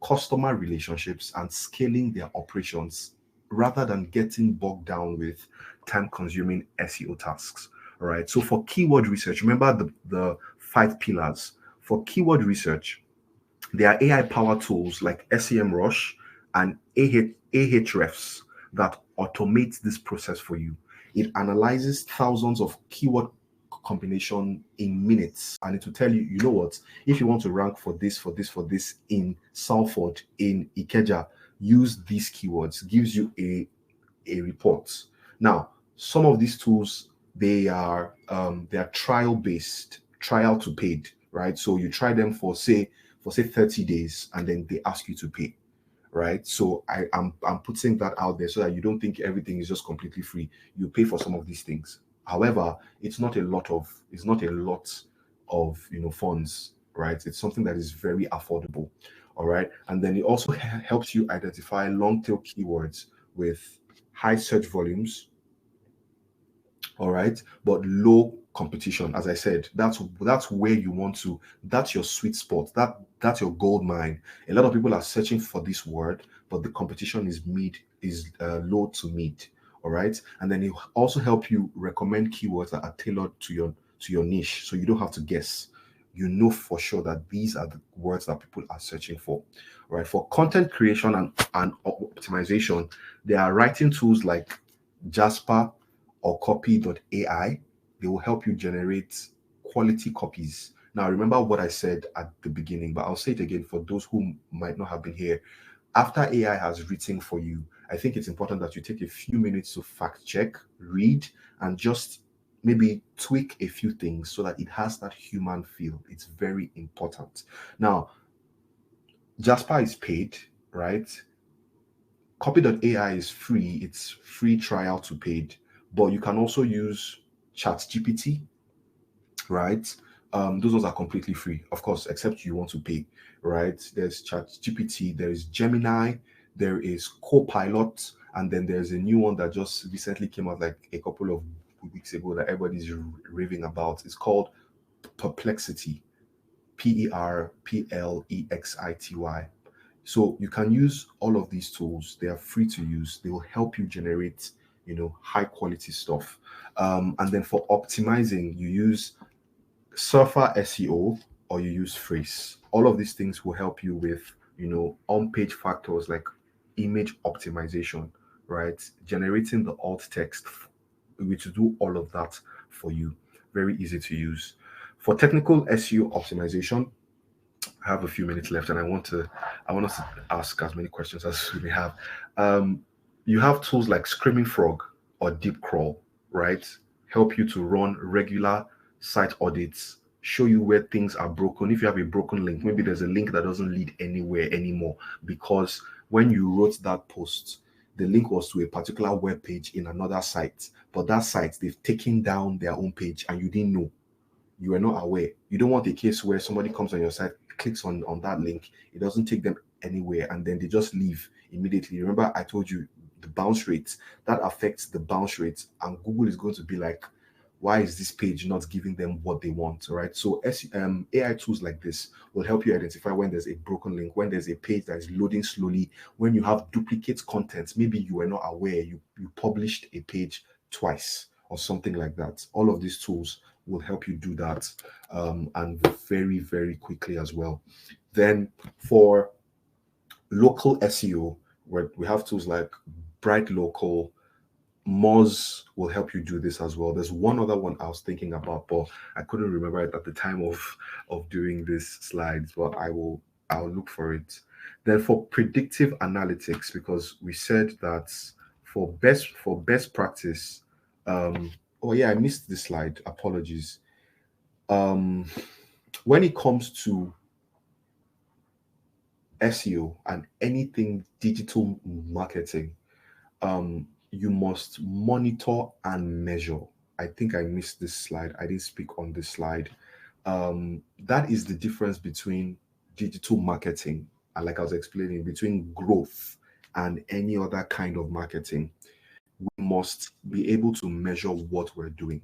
Speaker 1: customer relationships, and scaling their operations rather than getting bogged down with time consuming SEO tasks. All right. So for keyword research, remember the 5 pillars. For keyword research, there are AI powered tools like SEM Rush and Ahrefs that automates this process for you. It analyzes thousands of keyword combination in minutes, and it will tell you, you know what, if you want to rank for this, for this, for this in Salford, in Ikeja, use these keywords. Gives you a report. Now, some of these tools, they are trial based, trial to paid, right? So you try them for say 30 days, and then they ask you to pay, right? So I'm putting that out there so that you don't think everything is just completely free. You pay for some of these things. However, it's not a lot of funds, right? It's something that is very affordable. All right. And then it also helps you identify long tail keywords with high search volumes, all right, but low competition. As I said, that's where you want to, that's your sweet spot, that's your gold mine. A lot of people are searching for this word, but the competition is low to mid. All right, and then it also help you recommend keywords that are tailored to your niche, so you don't have to guess. You know for sure that these are the words that people are searching for. All right, for content creation and optimization, there are writing tools like Jasper or copy.ai. They will help you generate quality copies. Now, remember what I said at the beginning, but I'll say it again for those who might not have been here. After AI has written for you, I think it's important that you take a few minutes to fact check, read, and just maybe tweak a few things so that it has that human feel. It's very important. Now, Jasper is paid, right? Copy.ai is free. It's free trial to paid, but you can also use ChatGPT, right? Those ones are completely free, of course, except you want to pay, right? There's ChatGPT, there is Gemini, there is Copilot, and then there's a new one that just recently came out like a couple of weeks ago that everybody's raving about. It's called Perplexity, Perplexity. So you can use all of these tools. They are free to use. They will help you generate, high quality stuff. And then for optimizing, you use Surfer SEO or you use Phrase. All of these things will help you with, on-page factors like image optimization, right? Generating the alt text, which will do all of that for you. Very easy to use. For technical SEO optimization, I have a few minutes left, and I want us to ask as many questions as we may have. You have tools like Screaming Frog or Deep Crawl, right? Help you to run regular site audits, show you where things are broken. If you have a broken link, maybe there's a link that doesn't lead anywhere anymore because when you wrote that post, the link was to a particular web page in another site, but that site, they've taken down their own page and you didn't know. You were not aware. You don't want a case where somebody comes on your site, clicks on that link, it doesn't take them anywhere, and then they just leave immediately. Remember, I told you the bounce rate, that affects the bounce rate, and Google is going to be like, why is this page not giving them what they want? All right. So AI tools like this will help you identify when there's a broken link, when there's a page that is loading slowly, when you have duplicate content. Maybe you were not aware you published a page twice or something like that. All of these tools will help you do that, and very, very quickly as well. Then for local SEO, where we have tools like Bright Local, Moz will help you do this as well. There's one other one I was thinking about, but I couldn't remember it at the time of doing this slides, but I'll look for it. Then for predictive analytics, because we said that for best practice, oh yeah, I missed this slide. Apologies. When it comes to SEO and anything digital marketing, you must monitor and measure. I think I missed this slide. I didn't speak on this slide. That is the difference between digital marketing and, like I was explaining, between growth and any other kind of marketing. We must be able to measure what we're doing.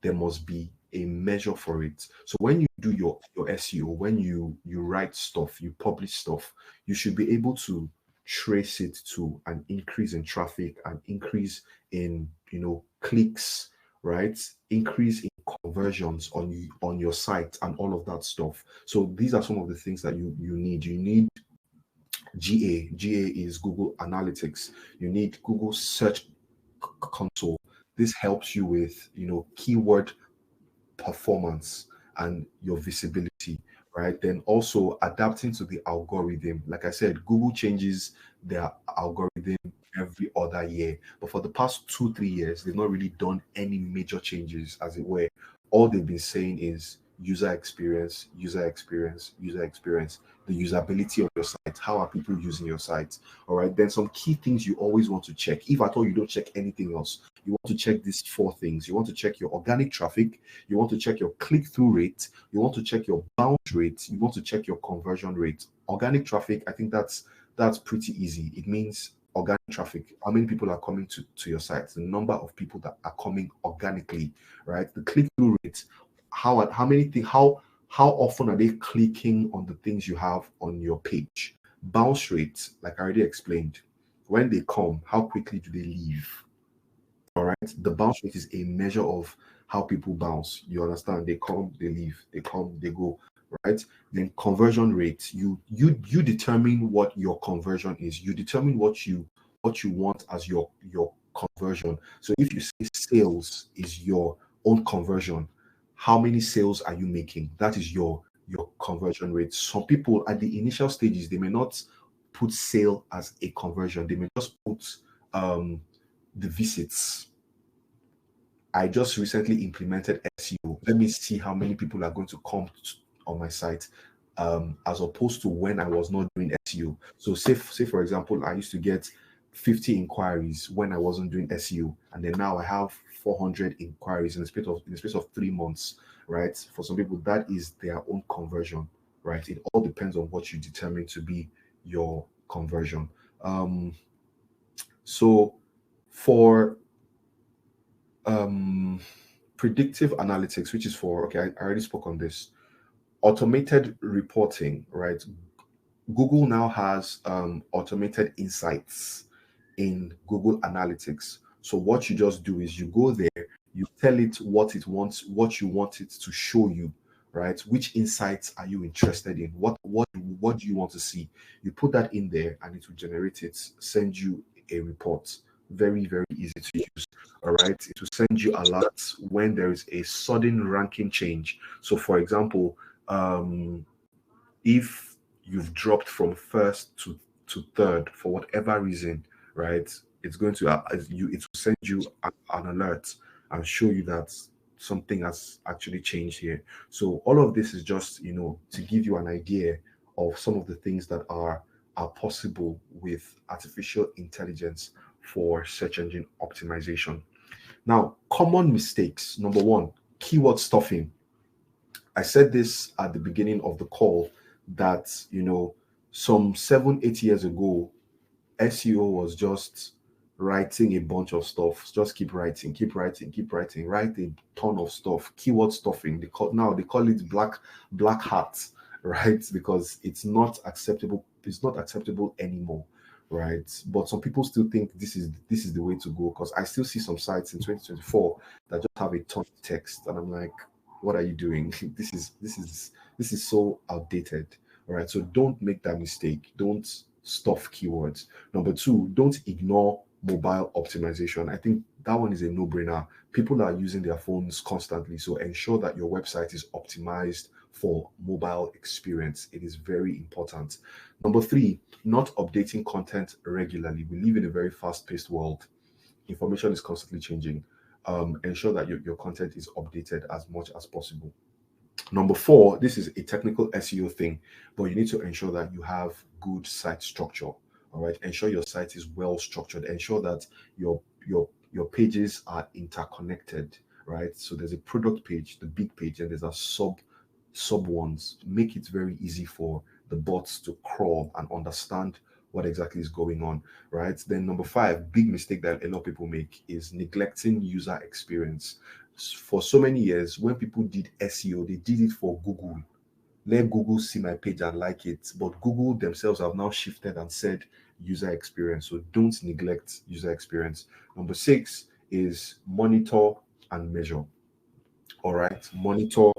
Speaker 1: There must be a measure for it. So when you do your SEO, when you write stuff, you publish stuff, you should be able to trace it to an increase in traffic, an increase in clicks, right? Increase in conversions on your site and all of that stuff. So these are some of the things that you need. You need GA is Google Analytics. You need Google Search Console. This helps you with, keyword performance and your visibility, right? Then also adapting to the algorithm. Like I said, Google changes their algorithm every other year, but for the past 2 3 years they've not really done any major changes, as it were. All they've been saying is user experience, user experience, user experience, the usability of your site. How are people using your site? All right, then some key things you always want to check. If at all you don't check anything else, you want to check these four things. You want to check your organic traffic, you want to check your click-through rate, you want to check your bounce rate, you want to check your conversion rate. Organic traffic, I think that's pretty easy. It means organic traffic, how many people are coming to your site, the number of people that are coming organically, right? The click-through rate, how many things, how often are they clicking on the things you have on your page? Bounce rate, like I already explained, when they come, how quickly do they leave? All right. The bounce rate is a measure of how people bounce. You understand? They come, they leave, they come, they go. Right. Then conversion rate. You determine what your conversion is. You determine what you want as your conversion. So if you say sales is your own conversion, how many sales are you making? That is your conversion rate. Some people at the initial stages, they may not put sale as a conversion. They may just put the visits. I just recently implemented SEO. Let me see how many people are going to come on my site, as opposed to when I was not doing SEO. So say for example, I used to get 50 inquiries when I wasn't doing SEO, and then now I have 400 inquiries in the space of 3 months. Right? For some people, that is their own conversion. Right? It all depends on what you determine to be your conversion. So for um predictive analytics, which is for, okay, I already spoke on this. Automated reporting, right? Google now has automated insights in Google Analytics. So what you just do is you go there, you tell it what it wants, what you want it to show you, right? Which insights are you interested in? What do you want to see? You put that in there and it will generate it, send you a report. Very, very easy to use. All right. It will send you alerts when there is a sudden ranking change. So for example, if you've dropped from first to third for whatever reason, right? It's going to it will send you an alert and show you that something has actually changed here. So all of this is just, to give you an idea of some of the things that are possible with artificial intelligence for search engine optimization. Now, common mistakes. Number one, keyword stuffing. I said this at the beginning of the call that, some 7 8 years ago, SEO was just writing a bunch of stuff. Just keep writing, keep writing, keep writing, write a ton of stuff. Keyword stuffing. Now they call it black hat, right? Because it's not acceptable anymore, right? But some people still think this is the way to go, because I still see some sites in 2024 that just have a ton of text, and I'm like, what are you doing? This is so outdated. All right. So don't make that mistake. Don't stuff keywords. Number two, don't ignore mobile optimization. I think that one is a no-brainer. People are using their phones constantly, so ensure that your website is optimized for mobile experience. It is very important. Number three, not updating content regularly. We live in a very fast-paced world. Information is constantly changing. Ensure that your content is updated as much as possible. Number four, this is a technical SEO thing, but you need to ensure that you have good site structure. All right. Ensure your site is well structured. Ensure that your pages are interconnected. Right. So there's a product page, the big page, and there's a sub ones. Make it very easy for the bots to crawl and understand what exactly is going on, right? Then number five, big mistake that a lot of people make is neglecting user experience. For so many years, when people did SEO, they did it for Google. Let Google see my page and like it. But Google themselves have now shifted and said user experience. So don't neglect user experience. Number six is monitor and measure. All right, monitor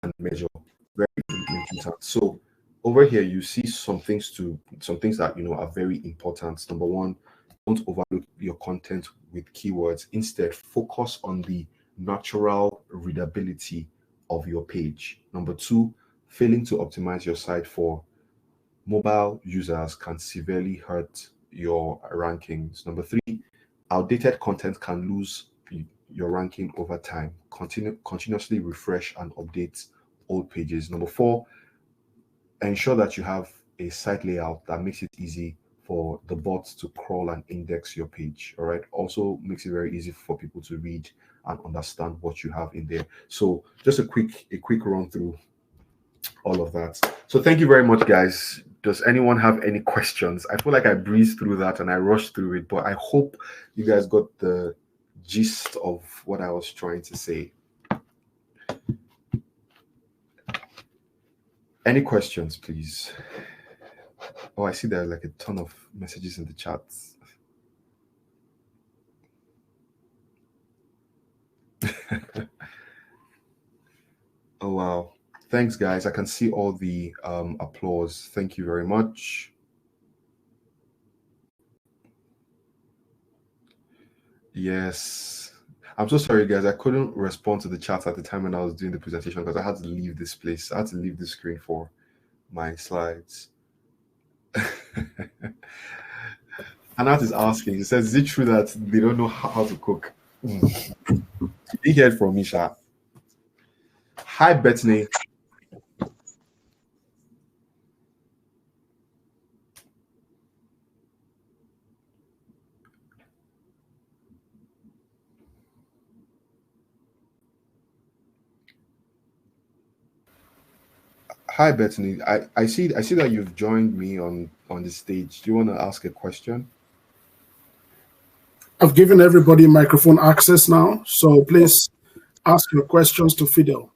Speaker 1: and measure. Very important. So over here you see some things that are very important. Number one, don't overload your content with keywords. Instead, focus on the natural readability of your page. Number two, failing to optimize your site for mobile users can severely hurt your rankings. Number three, outdated content can lose your ranking over time. Continuously refresh and update old pages. Number four, ensure that you have a site layout that makes it easy for the bots to crawl and index your page. All right. Also makes it very easy for people to read and understand what you have in there. So just a quick run through all of that. So thank you very much, guys. Does anyone have any questions? I feel like I breezed through that and I rushed through it, but I hope you guys got the gist of what I was trying to say. Any questions, please? Oh, I see there are like a ton of messages in the chat. Oh, wow. Thanks, guys. I can see all the applause. Thank you very much. Yes. I'm so sorry, guys. I couldn't respond to the chat at the time when I was doing the presentation because I had to leave this place. I had to leave the screen for my slides. Anat is asking, he says, is it true that they don't know how to cook? You hear it from Misha. Hi, Bethany. Hi, Bethany. I see that you've joined me on the stage. Do you want to ask a question?
Speaker 2: I've given everybody microphone access now, so please ask your questions to Fidel.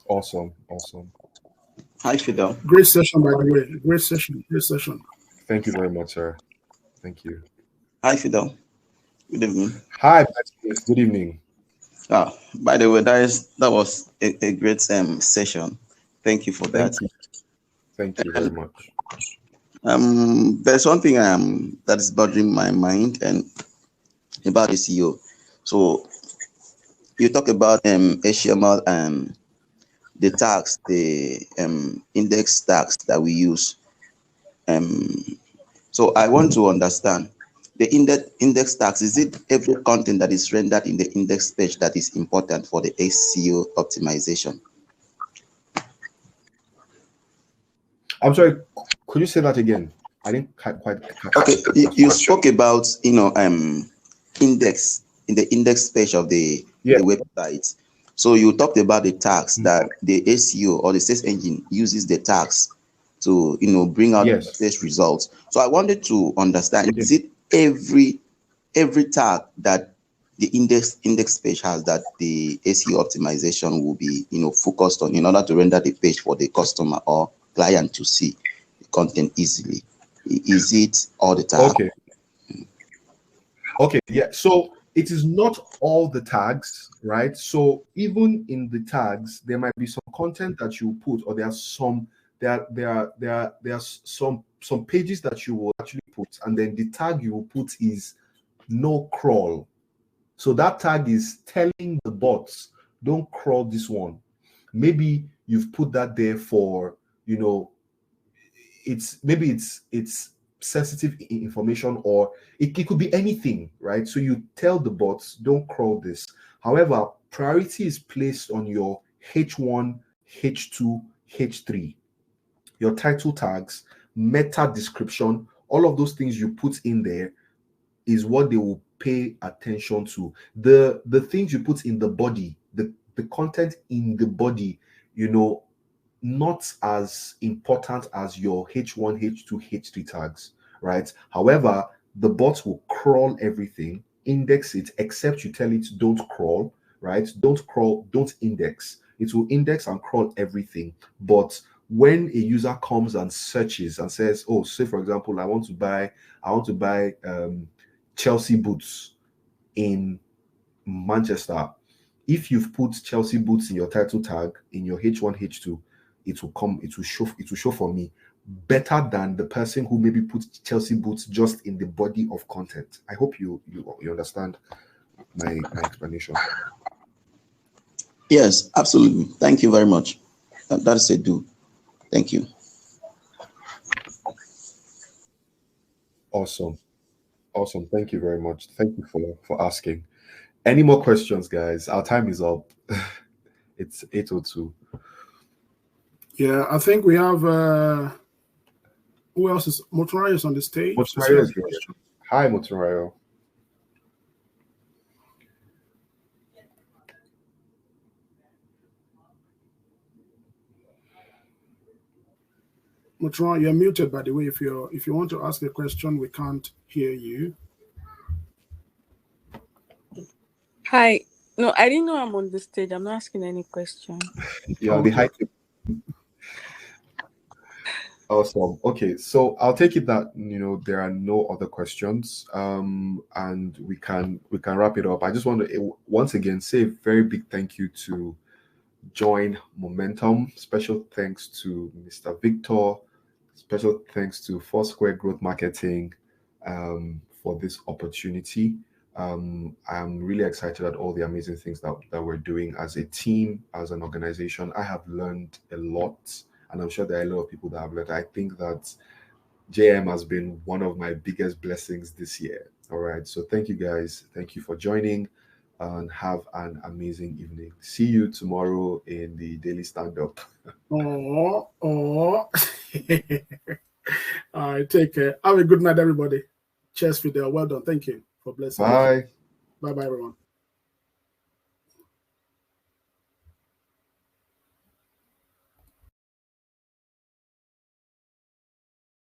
Speaker 1: Awesome.
Speaker 3: Hi, Fidel.
Speaker 2: Great session, by the way. Great session.
Speaker 1: Thank you very much, sir. Thank you.
Speaker 3: Hi, Fidel. Good evening.
Speaker 1: Hi, Bethany. Good evening.
Speaker 3: By the way, that was a great session. Thank you for that.
Speaker 1: Thank you very much.
Speaker 3: There's one thing that is bothering my mind and about SEO. So you talk about HTML and the tags, the index tags that we use. So I want to understand the index tags. Is it every content that is rendered in the index page that is important for the SEO optimization?
Speaker 2: I'm sorry, could you say that again? I didn't quite catch.
Speaker 3: Okay, you spoke about index in the index page of the website. So you talked about the tags that the SEO or the search engine uses the tags to bring out the search results. So I wanted to understand, is it every tag that the index page has that the SEO optimization will be focused on in order to render the page for the customer or client to see the content easily? Is it all the time?
Speaker 1: Okay, yeah. So it is not all the tags, right? So even in the tags, there might be some content that you put, or there are some pages that you will actually put, and then the tag you will put is no crawl. So that tag is telling the bots, don't crawl this one. Maybe you've put that there for, it's sensitive information, or it could be anything, right? So you tell the bots, don't crawl this. However, priority is placed on your H1, H2, H3, your title tags, meta description, all of those things you put in there is what they will pay attention to. The things you put in the body, the content in the body, not as important as your H1, H2, H3 tags, right? However, the bots will crawl everything, index it, except you tell it don't crawl, right? Don't crawl, don't index. It will index and crawl everything. But when a user comes and searches and says, oh, say for example, I want to buy Chelsea boots in Manchester. If you've put Chelsea boots in your title tag in your H1, H2, it will show for me. better than the person who maybe puts Chelsea boots just in the body of content. I hope you understand my explanation.
Speaker 3: Yes, absolutely. Thank you very much. That's a do. Thank you.
Speaker 1: Awesome. Thank you very much. Thank you for asking. Any more questions, guys? Our time is up. It's 8:02.
Speaker 2: Yeah, I think we have who else is Motorayo is on the stage?
Speaker 1: Motorayo is here. Hi, Motorayo.
Speaker 2: Motorayo, you're muted, by the way. If you want to ask a question, we can't hear you.
Speaker 4: Hi. No, I didn't know I'm on the stage. I'm not asking any question.
Speaker 1: Yeah, okay. The high. Awesome. Okay, so I'll take it that there are no other questions, and we can wrap it up. I just want to once again say a very big thank you to Join Momentum. Special thanks to Mr. Victor. Special thanks to Foursquare Growth Marketing for this opportunity. I'm really excited at all the amazing things that we're doing as a team, as an organization. I have learned a lot, and I'm sure there are a lot of people that have learned. I think that JM has been one of my biggest blessings this year. All right. So thank you guys. Thank you for joining, and have an amazing evening. See you tomorrow in the daily stand-up.
Speaker 2: All right, take care. Have a good night, everybody. Cheers, Fidel. Well done. Thank you for blessing.
Speaker 1: Bye.
Speaker 2: Bye, everyone.